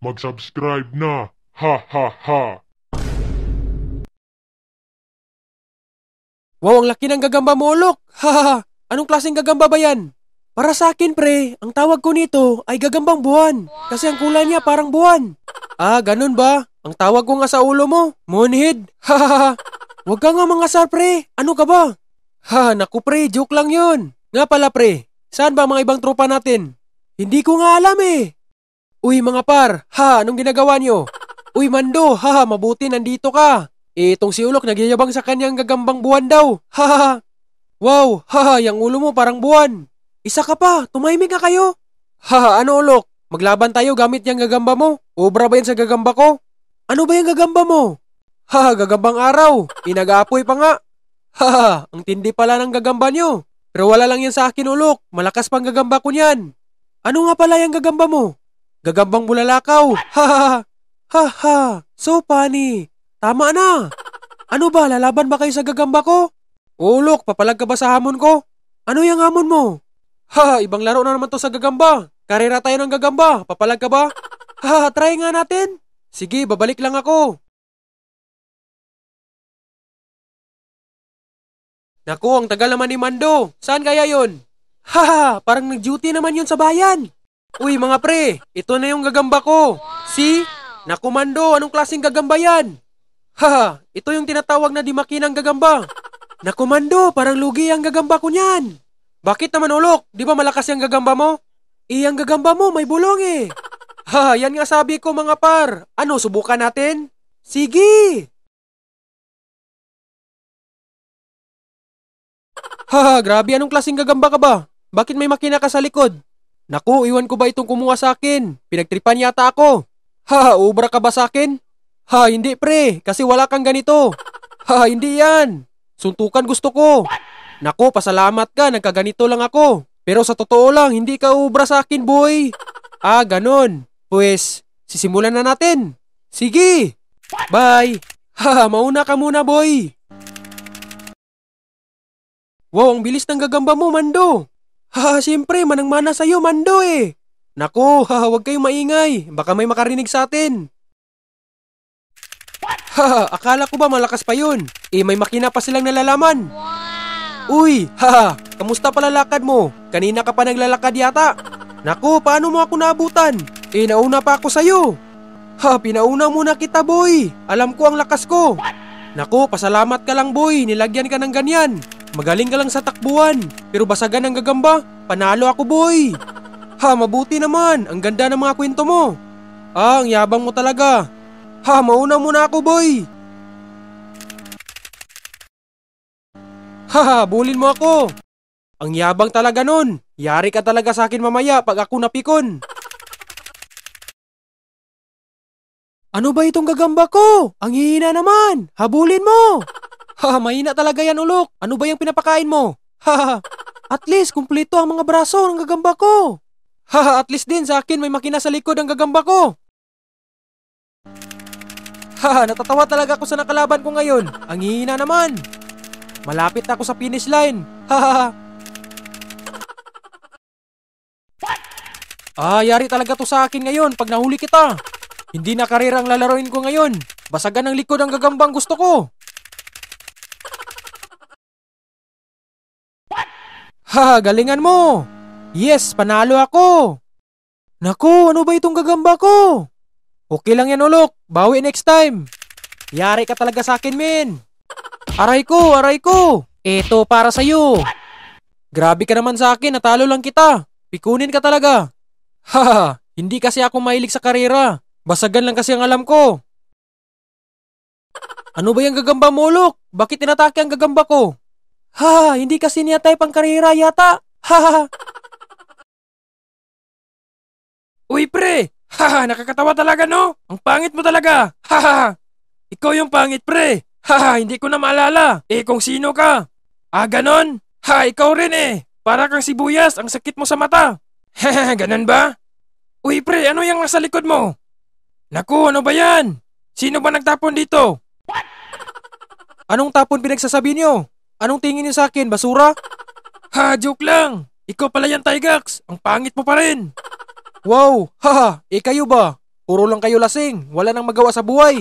mag-subscribe na. Ha ha ha. Wow, ang laki ng gagamba mo, Ulok. Hahaha, anong klaseng gagamba ba yan? Para sa akin, pre, ang tawag ko nito ay gagambang buwan. Kasi ang kulay niya parang buwan. Ah, ganun ba? Ang tawag ko nga sa ulo mo, moonhead. Hahaha, huwag ka nga mangasar, pre. Ano ka ba? Ha, naku pre, joke lang yun. Nga pala pre, saan ba mga ibang tropa natin? Hindi ko nga alam eh. Uy mga par, anong ginagawa nyo? Uy Mando, mabuti nandito ka. Itong si Ulok nagyayabang sa kanyang gagambang buwan daw. Wow, yung ulo mo parang buwan. Isa ka pa, tumahimik ka kayo. Ano Ulok? Maglaban tayo gamit yung gagamba mo? Obra ba yan sa gagamba ko? Ano ba yung gagamba mo? Gagambang araw. Inag-aapoy pa nga. Ang tindi pala ng gagamba nyo. Pero wala lang yan sa akin Ulok. Malakas pang gagamba ko niyan. Ano nga pala yung gagamba mo? Gagambang bulalakaw. So funny. Tama na. Ano ba, lalaban ba kayo sa gagamba ko? Ulok, papalag ka ba sa hamon ko? Ano yung hamon mo? Ibang laro na naman to sa gagamba. Karera tayo ng gagamba. Papalag ka ba? Try nga natin. Sige, babalik lang ako. Naku, ang tagal naman ni Mando. Saan kaya yon? Parang nag-duty naman yun sa bayan. Uy mga pre, ito na yung gagamba ko. See? Naku Mando, anong klaseng gagamba yan? Ito yung tinatawag na di makinang gagamba. Naku Mando, parang lugi ang gagamba ko niyan. Bakit naman Ulok? Di ba malakas yung gagamba mo? Ang gagamba mo may bulong eh. Yan nga sabi ko mga par. Ano, subukan natin? Sige! Grabe, anong klaseng gagamba ka ba? Bakit may makina ka sa likod? Naku, iwan ko ba itong kumuha sa akin? Pinagtripan yata ako. Ubra ka ba sa akin? Hindi pre, kasi wala kang ganito. Hindi yan. Suntukan gusto ko. Naku, pasalamat ka, nagkaganito lang ako. Pero sa totoo lang, hindi ka ubra sa akin, boy. Ganon. Pues, sisimulan na natin. Sige. Bye. Mauna ka muna, boy. Wow, ang bilis ng gagamba mo, Mando. Siyempre, manang-mana sa'yo, Mando eh. Naku, huwag kayong maingay. Baka may makarinig sa atin. Akala ko ba malakas pa yun? May makina pa silang nalalaman. Wow! Uy, kamusta pala lakad mo? Kanina ka pa naglalakad yata. Naku, paano mo ako naabutan? Nauna pa ako sa'yo. Pinauna muna kita, boy. Alam ko ang lakas ko. Naku, pasalamat ka lang, boy. Nilagyan ka ng ganyan. Magaling ka lang sa takbuhan. Pero basagan ang gagamba. Panalo ako, boy. Mabuti naman. Ang ganda ng mga kwento mo. Ang yabang mo talaga. Mauna muna ako, boy. Bulin mo ako. Ang yabang talaga nun. Yari ka talaga sa akin mamaya pag ako napikon. Ano ba itong gagamba ko? Ang hihina naman. Habulin mo. Mahina talaga yan, Ulok. Ano ba yung pinapakain mo? At least, kumpleto ang mga braso ng gagamba ko. At least din sa akin may makina sa likod ang gagamba ko. Natatawa talaga ako sa nakalaban ko ngayon. Ang hihina naman. Malapit na ako sa finish line. Yari talaga to sa akin ngayon pag nahuli kita. Hindi na karera ang lalaroin ko ngayon. Basagan ng likod ang gagambang gusto ko. Galingan mo. Yes, panalo ako. Naku, ano ba itong gagamba ko? Okay lang yan, Ulok. Bawi next time. Yari ka talaga sa akin, men. Aray ko, aray ko. Eto para sa'yo. Grabe ka naman sa akin, natalo lang kita. Pikunin ka talaga. Hindi kasi ako mahilig sa karera. Basagan lang kasi ang alam ko. Ano ba yung gagamba mo, Ulok? Bakit tinatake ang gagamba ko? Hindi kasi niya type ang karera yata. Uy, pre. Nakakatawa talaga, no? Ang pangit mo talaga. Ikaw yung pangit, pre. Hindi ko na maalala. Kung sino ka? Ganon? Ikaw rin eh. Para kang sibuyas, ang sakit mo sa mata. Ganon ba? Uy, pre, ano yung nasa likod mo? Naku, ano ba yan? Sino ba nagtapon dito? Anong tapon pinagsasabi niyo? Anong tingin niyo sa akin, basura? Joke lang. Ikaw pala yan, Tygax. Ang pangit mo pa rin. Wow, kayo ba? Puro lang kayo lasing, wala nang magawa sa buhay.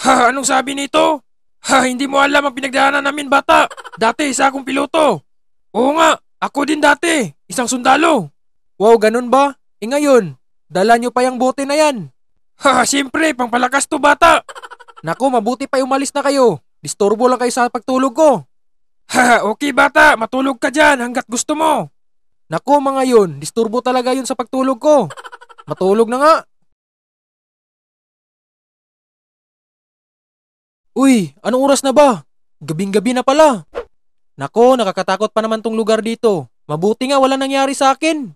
Ha, anong sabi nito? Ha, hindi mo alam ang pinagdaanan namin bata. Dati isa akong piloto. Oo nga, ako din dati, isang sundalo. Wow, ganun ba? Ngayon, dala nyo pa yung bote na yan. Ha, siyempre, pangpalakas to bata. Naku, mabuti pa umalis na kayo. Disturbo lang kayo sa pagtulog ko. Ha, okay bata, matulog ka dyan hanggat gusto mo. Naku mga yun, disturbo talaga yun sa pagtulog ko. Matulog na nga. Uy, anong oras na ba? Gabing-gabi na pala. Nako, nakakatakot pa naman tong lugar dito. Mabuti nga wala nangyari sa akin.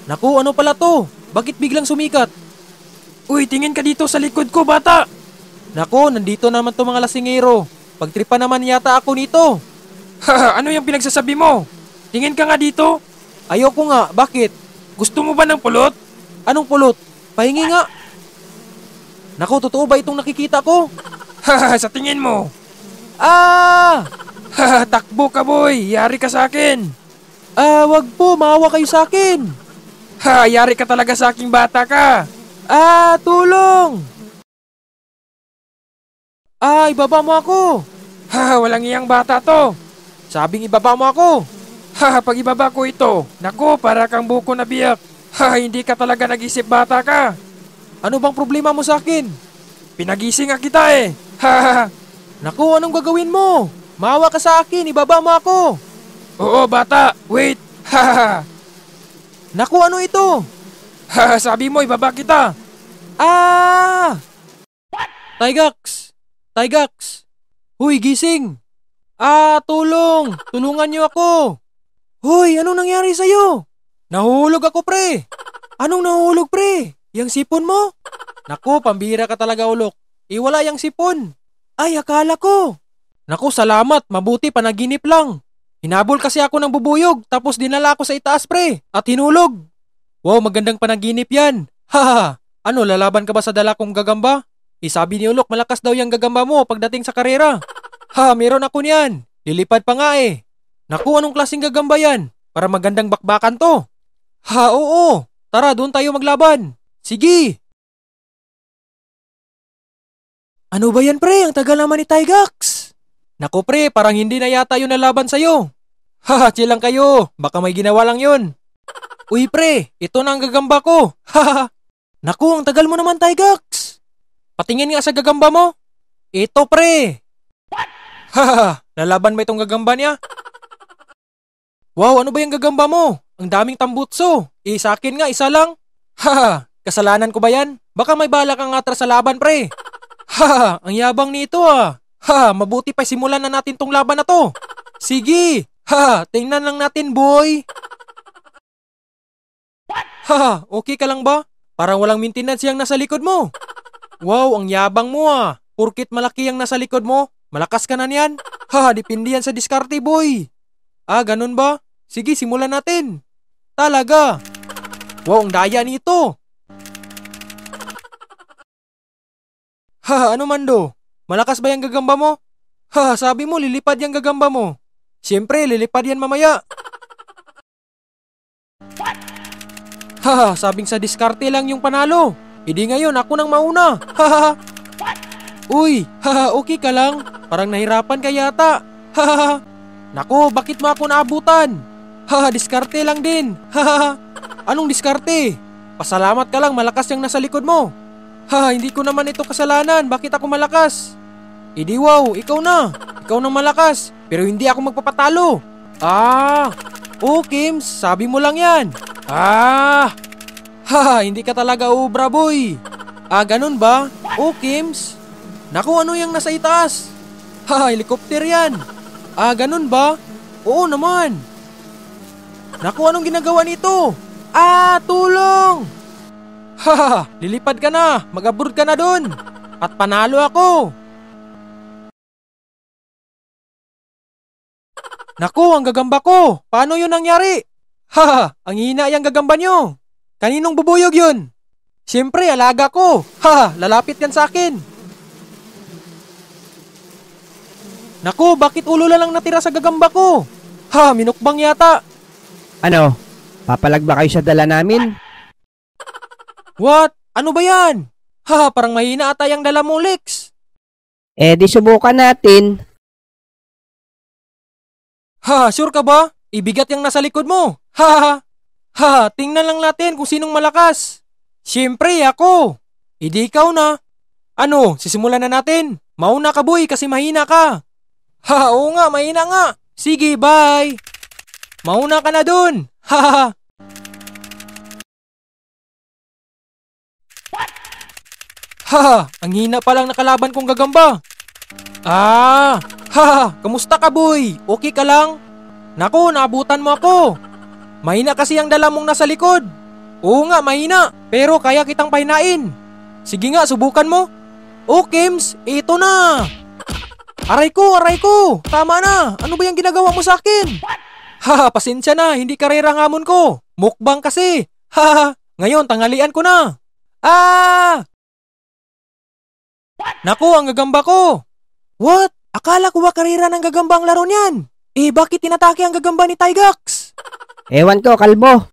Naku, ano pala to? Bakit biglang sumikat? Uy, tingin ka dito sa likod ko, bata. Nako, nandito naman to mga lasingero. Pagtripa naman yata ako nito. Ha, ano yung pinagsasabi mo? Tingin ka nga dito. Ayoko nga, bakit? Gusto mo ba ng pulot? Anong pulot? Pahingi nga. Naku, totoo ba itong nakikita ko? Ha, sa tingin mo. Ah! Ha, takbo ka boy, yari ka sa akin. Wag po, maawa kayo sa akin. Ha, yari ka talaga sa aking bata ka. Tulong! Ibaba mo ako. Ha, walang iyang bata to. Sabing ibaba mo ako. Ha, pag ibaba ko ito, naku, para kang buko na biyak. Ha, hindi ka talaga nag-isip bata ka. Ano bang problema mo sa akin? Pinagising nga kita eh. Ha. Naku, anong gagawin mo? Maawa ka sa akin, ibaba mo ako. Oo, bata. Wait. Ha. Naku, ano ito? Ha, sabi mo, ibaba kita. Tygax! Tygax! Huy, gising! Tulong! Tulungan niyo ako! Hoy, anong nangyari sa'yo? Nahuhulog ako, pre! Anong nahuhulog, pre? Yang sipon mo? Naku, pambira ka talaga, ulok. Wala yang sipon. Ay, akala ko. Naku, salamat. Mabuti, panaginip lang. Hinabol kasi ako ng bubuyog, tapos dinala ako sa itaas, pre, at hinulog. Wow, magandang panaginip yan. Haha, ano, lalaban ka ba sa dala kong gagamba? Sabi ni Ulok, malakas daw yung gagamba mo pagdating sa karera. Ha, meron ako niyan. Lilipad pa nga eh. Naku, anong klaseng gagamba yan? Para magandang bakbakan to. Ha, oo. Tara, doon tayo maglaban. Sige. Ano ba yan, pre? Ang tagal naman ni Tygax. Naku, pre, parang hindi na yata yun nalaban sa'yo. Ha, chill lang kayo. Baka may ginawa lang yun. Uy, pre, ito na ang gagamba ko. Ha. Naku, ang tagal mo naman, Tygax. Patingin nga sa gagamba mo. Ito, pre. Ha, lalaban ba itong gagamba niya? Wow, ano ba yung gagamba mo? Ang daming tambutso. Sa akin nga, isa lang. Ha, kasalanan ko ba yan? Baka may bala kang atras sa laban, pre. Ha, ang yabang nito ah. Ha, mabuti pa simulan na natin tong laban na to. Sige. Ha, tingnan lang natin, boy. Ha, okay ka lang ba? Parang walang maintenance yung nasa likod mo. Wow, ang yabang mo ah. Porkit malaki yung nasa likod mo, malakas ka na niyan. Ha, depende yan sa diskarte, boy. Ganun ba? Sige, simulan natin. Talaga. Wow, ang daya nito. Ha, ano man do? Malakas ba yung gagamba mo? Ha, sabi mo lilipad yung gagamba mo. Siyempre, lilipad yan mamaya. Ha, sabing sa diskarte lang yung panalo. Hindi ngayon, ako nang mauna. Ha. Uy, ha, okay ka lang? Parang nahirapan ka yata. Ha. Naku, bakit mo ako naabutan? Ha, diskarte lang din. Ha. Anong diskarte? Pasalamat ka lang, malakas yung nasa likod mo. Ha, hindi ko naman ito kasalanan. Bakit ako malakas? Idi wow, ikaw na. Ikaw nang malakas. Pero hindi ako magpapatalo. Kims, sabi mo lang yan. Hindi ka talaga ubra, boy. Ganun ba? Kims. Naku, ano yung nasa itaas? Helikopter yan. Ganun ba? Oo naman. Naku, anong ginagawa nito? Tulong! Lilipad ka na. Mag-abroad ka na dun. At panalo ako. Naku, ang gagamba ko. Paano yun nangyari? Ang hina yung gagamba nyo. Kaninong bubuyog yun? Siyempre, alaga ko. Lalapit yan sa akin. Naku, bakit ulo lang natira sa gagamba ko? Minukbang yata. Ano? Papalag ba kayo sa dala namin? What? Ano ba yan? Ha, parang mahina ata yung dala mo, Lex. Eh di subukan natin. Ha, sure ka ba? Ibigat yung nasa likod mo. Ha, ha, ha, tingnan lang natin kung sinong malakas. Siyempre, ako. Hindi ikaw na. Ano, sisimulan na natin. Mauna ka, boy, kasi mahina ka. Ha, oo nga, mahina nga. Sige, bye. Mauna ka na dun. Ha, ha, ha. Ha, ang hina palang nakalaban kong gagamba. Ah, ha, kamusta ka, boy? Okay ka lang? Naku, naabutan mo ako. Mahina kasi ang dala mong nasa likod. Oo nga, mahina, pero kaya kitang pahinain. Sige nga, subukan mo. Oh, Kims, ito na. Aray ko, tama na. Ano ba yung ginagawa mo sa akin? Ha, pasensya na, hindi karera ang hamon ko. Mukbang kasi. Ha, ngayon, tanghalian ko na. Ah! Naku, ang gagamba ko. What? Akala ko ba karera ng gagamba ang laro niyan? Eh, bakit tinatake ang gagamba ni Tygax? Ewan ko, kalbo.